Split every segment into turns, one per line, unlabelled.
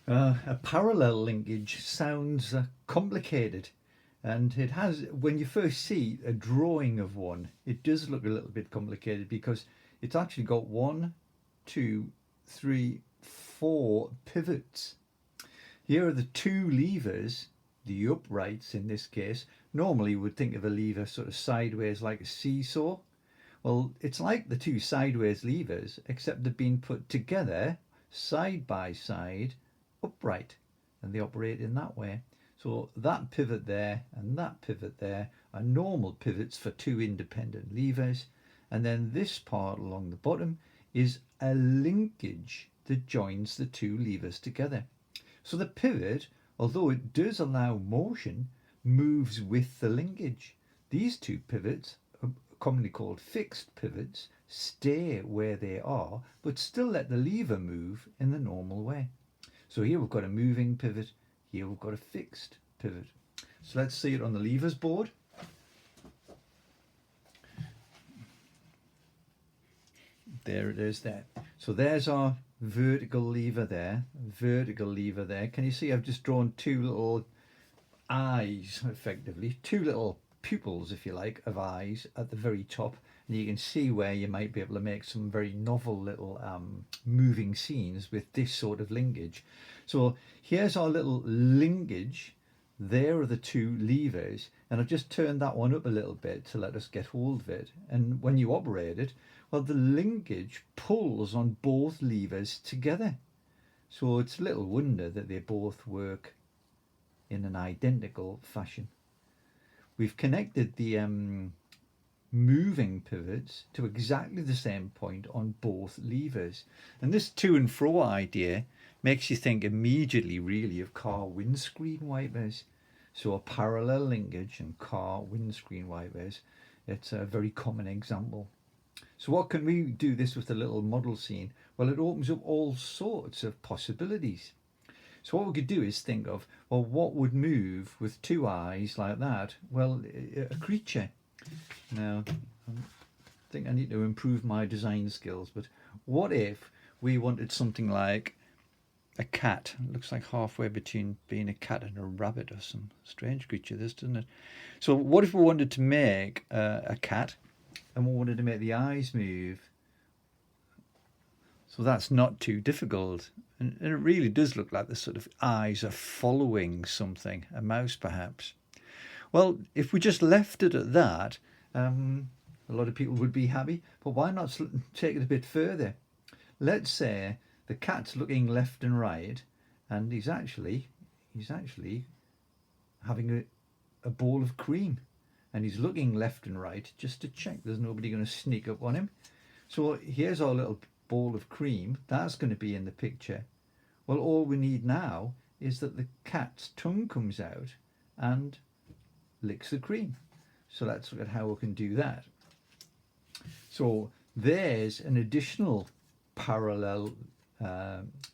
A parallel linkage sounds complicated, and it has, when you first see a drawing of one, it does look a little bit complicated because it's actually got one, two, three, four pivots. Here are the two levers, the uprights in this case. Normally you would think of a lever sort of sideways like a seesaw. Well, it's like the two sideways levers, except they've been put together side by side upright, and they operate in that way. So that pivot there and that pivot there are normal pivots for two independent levers, and then this part along the bottom is a linkage that joins the two levers together. So the pivot, although it does allow motion, moves with the linkage. These two pivots, commonly called fixed pivots, stay where they are but still let the lever move in the normal way. So here we've got a moving pivot, here we've got a fixed pivot. So let's see it on the levers board. There it is there. So there's our vertical lever there, vertical lever there. Can you see I've just drawn two little eyes, effectively, two little pupils, if you like, of eyes at the very top, and you can see where you might be able to make some very novel little moving scenes with this sort of linkage. So here's our little linkage. There are the two levers, and I've just turned that one up a little bit to let us get hold of it. And when you operate it, well, the linkage pulls on both levers together. So it's little wonder that they both work in an identical fashion. We've connected the moving pivots to exactly the same point on both levers. And this to and fro idea makes you think immediately really of car windscreen wipers. So a parallel linkage and car windscreen wipers, it's a very common example. So what can we do this with a little model scene? Well, it opens up all sorts of possibilities. So what we could do is think of, well, what would move with two eyes like that? Well, a creature. Now, I think I need to improve my design skills, but what if we wanted something like a cat? It looks like halfway between being a cat and a rabbit, or some strange creature, this, doesn't it? So what if we wanted to make a cat, and we wanted to make the eyes move? So that's not too difficult. And it really does look like the sort of eyes are following something, a mouse perhaps. Well, if we just left it at that, a lot of people would be happy. But why not take it a bit further? Let's say the cat's looking left and right, and he's actually having a bowl of cream, and he's looking left and right just to check there's nobody going to sneak up on him. So here's our little bowl of cream. That's going to be in the picture. Well, all we need now is that the cat's tongue comes out and licks the cream. So let's look at how we can do that. So there's an additional parallel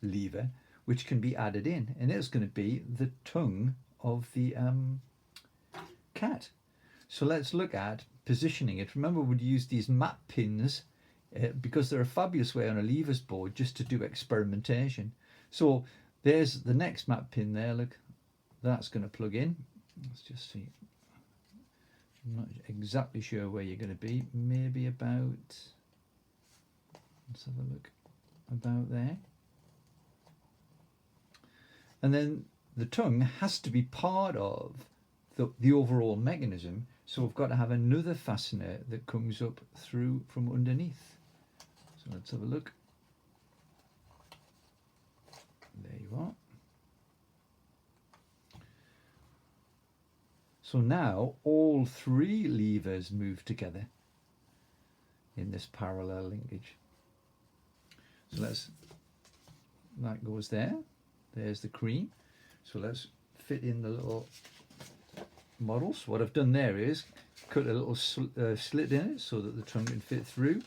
lever which can be added in, and it's going to be the tongue of the cat. So let's look at positioning it. Remember, we'd use these map pins because they're a fabulous way on a levers board just to do experimentation. So there's the next map pin there. Look, that's going to plug in. Let's just see. I'm not exactly sure where you're going to be. Maybe about, let's have a look, about there. And then the tongue has to be part of the overall mechanism. So we've got to have another fastener that comes up through from underneath. So let's have a look. There you are. So now all three levers move together in this parallel linkage. So that goes there. There's the cream. So let's fit in the little models. What I've done there is cut a little slit in it so that the tongue can fit through.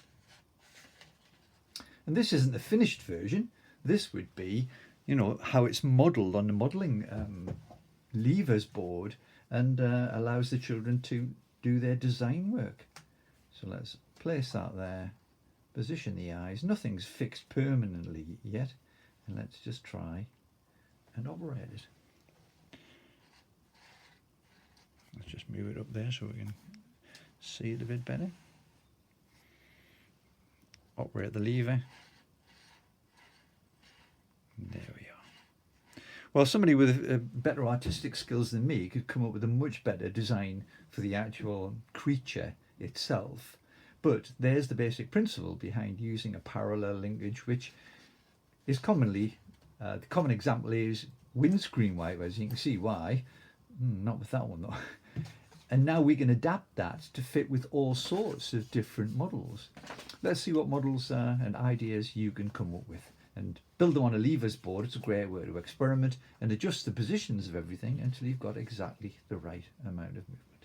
And this isn't the finished version. This would be, you know, how it's modelled on the modelling levers board, and allows the children to do their design work. So let's place that there, position the eyes. Nothing's fixed permanently yet, and let's just try and operate it. Let's just move it up there so we can see it a bit better. Operate the lever. There we are. Well, somebody with better artistic skills than me could come up with a much better design for the actual creature itself. But there's the basic principle behind using a parallel linkage, which is commonly, the common example is windscreen wipers. You can see why. Not with that one though. And now we can adapt that to fit with all sorts of different models. Let's see what models and ideas you can come up with. And build them on a levers board. It's a great way to experiment and adjust the positions of everything until you've got exactly the right amount of movement.